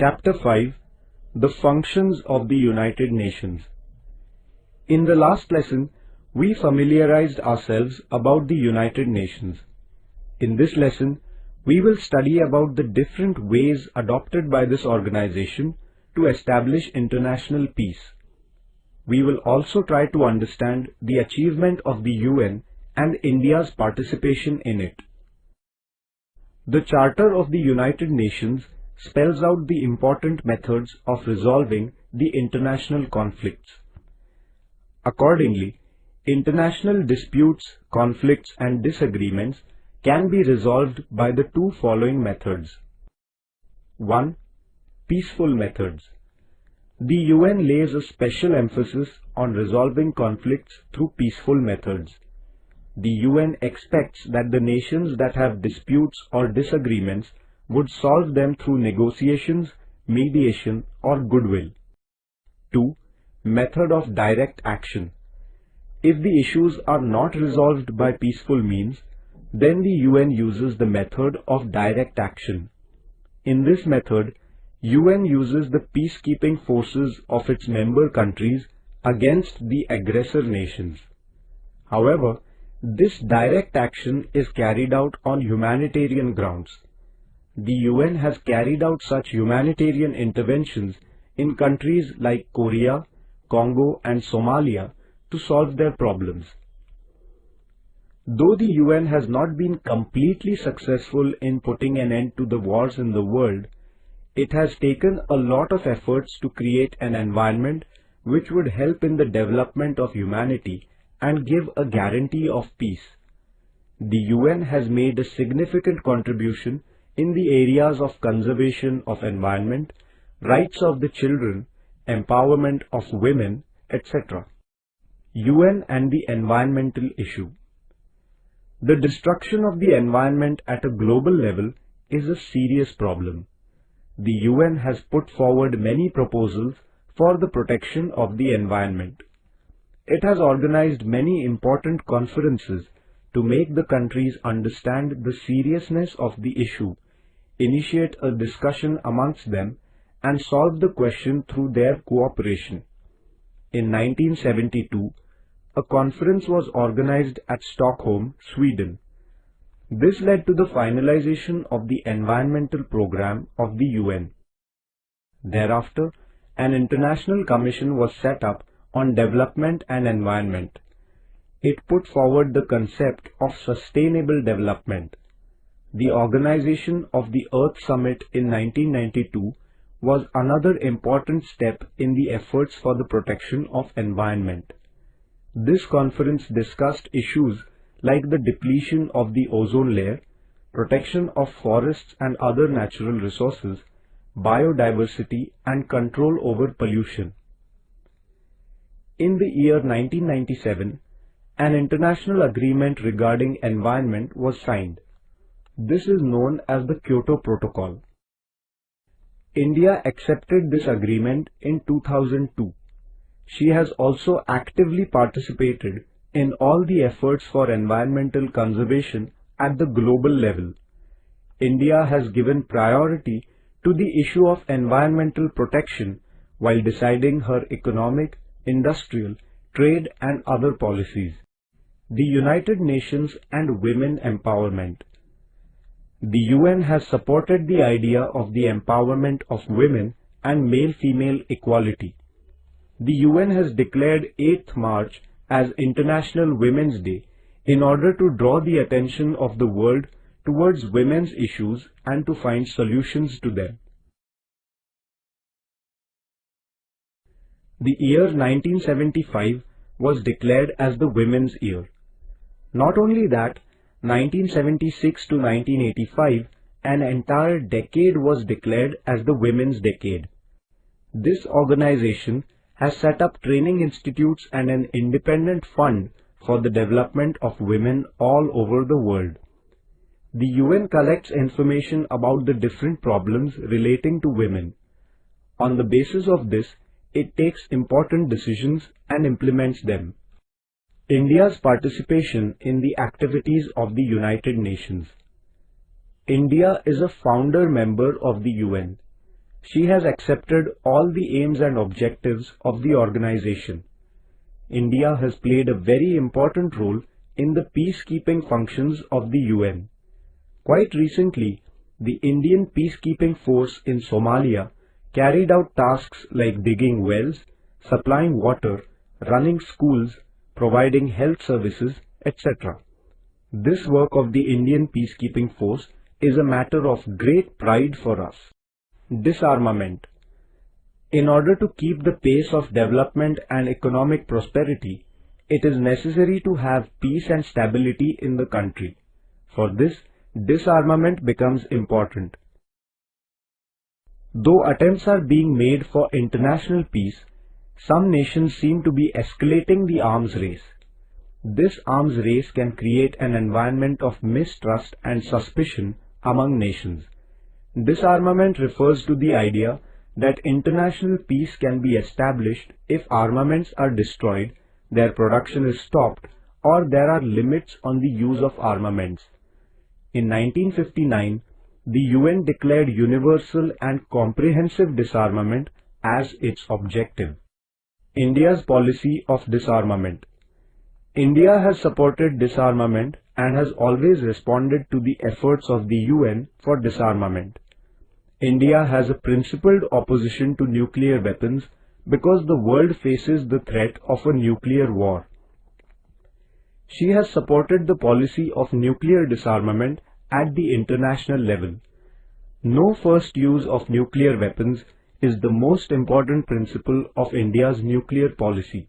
Chapter 5: The Functions of the United Nations. In the last lesson, we familiarized ourselves about the United Nations. In this lesson, we will study about the different ways adopted by this organization to establish international peace. We will also try to understand the achievement of the UN and India's participation in it. The Charter of the United Nations spells out the important methods of resolving the international conflicts. Accordingly, international disputes, conflicts and disagreements can be resolved by the two following methods. 1. Peaceful methods. The UN lays a special emphasis on resolving conflicts through peaceful methods. The UN expects that the nations that have disputes or disagreements would solve them through negotiations, mediation or goodwill. 2. Method of direct action. If the issues are not resolved by peaceful means, then the UN uses the method of direct action. In this method, UN uses the peacekeeping forces of its member countries against the aggressor nations. However, this direct action is carried out on humanitarian grounds. The UN has carried out such humanitarian interventions in countries like Korea, Congo and Somalia to solve their problems. Though the UN has not been completely successful in putting an end to the wars in the world, it has taken a lot of efforts to create an environment which would help in the development of humanity and give a guarantee of peace. The UN has made a significant contribution in the areas of conservation of environment, rights of the children, empowerment of women, etc. UN and the environmental issue. The destruction of the environment at a global level is a serious problem. The UN has put forward many proposals for the protection of the environment. It has organized many important conferences to make the countries understand the seriousness of the issue, initiate a discussion amongst them, and solve the question through their cooperation. In 1972, a conference was organized at Stockholm, Sweden. This led to the finalization of the environmental program of the UN. Thereafter, an international commission was set up on development and environment. It put forward the concept of sustainable development. The organization of the Earth Summit in 1992 was another important step in the efforts for the protection of environment. This conference discussed issues like the depletion of the ozone layer, protection of forests and other natural resources, biodiversity and control over pollution. In the year 1997, an international agreement regarding environment was signed. This is known as the Kyoto Protocol. India accepted this agreement in 2002. She has also actively participated in all the efforts for environmental conservation at the global level. India has given priority to the issue of environmental protection while deciding her economic, industrial, trade and other policies. The United Nations and women empowerment. The UN has supported the idea of the empowerment of women and male-female equality. The UN has declared 8th March as International Women's Day in order to draw the attention of the world towards women's issues and to find solutions to them. The year 1975 was declared as the Women's Year. Not only that, 1976 to 1985, an entire decade was declared as the Women's Decade. This organization has set up training institutes and an independent fund for the development of women all over the world. The UN collects information about the different problems relating to women. On the basis of this, it takes important decisions and implements them. India's participation in the activities of the United Nations. India is a founder member of the UN. she has accepted all the aims and objectives of the organization. India has played a very important role in the peacekeeping functions of the UN. Quite recently, the Indian peacekeeping force in Somalia carried out tasks like digging wells, supplying water, running schools, providing health services, etc. This work of the Indian peacekeeping force is a matter of great pride for us. Disarmament. In order to keep the pace of development and economic prosperity, it is necessary to have peace and stability in the country. For this, disarmament becomes important. Though attempts are being made for international peace, some nations seem to be escalating the arms race. This arms race can create an environment of mistrust and suspicion among nations. Disarmament refers to the idea that international peace can be established if armaments are destroyed, their production is stopped, or there are limits on the use of armaments. In 1959, the UN declared universal and comprehensive disarmament as its objective. India's policy of disarmament. India has supported disarmament and has always responded to the efforts of the UN for disarmament. India has a principled opposition to nuclear weapons because the world faces the threat of a nuclear war. She has supported the policy of nuclear disarmament at the international level. No first use of nuclear weapons is the most important principle of India's nuclear policy.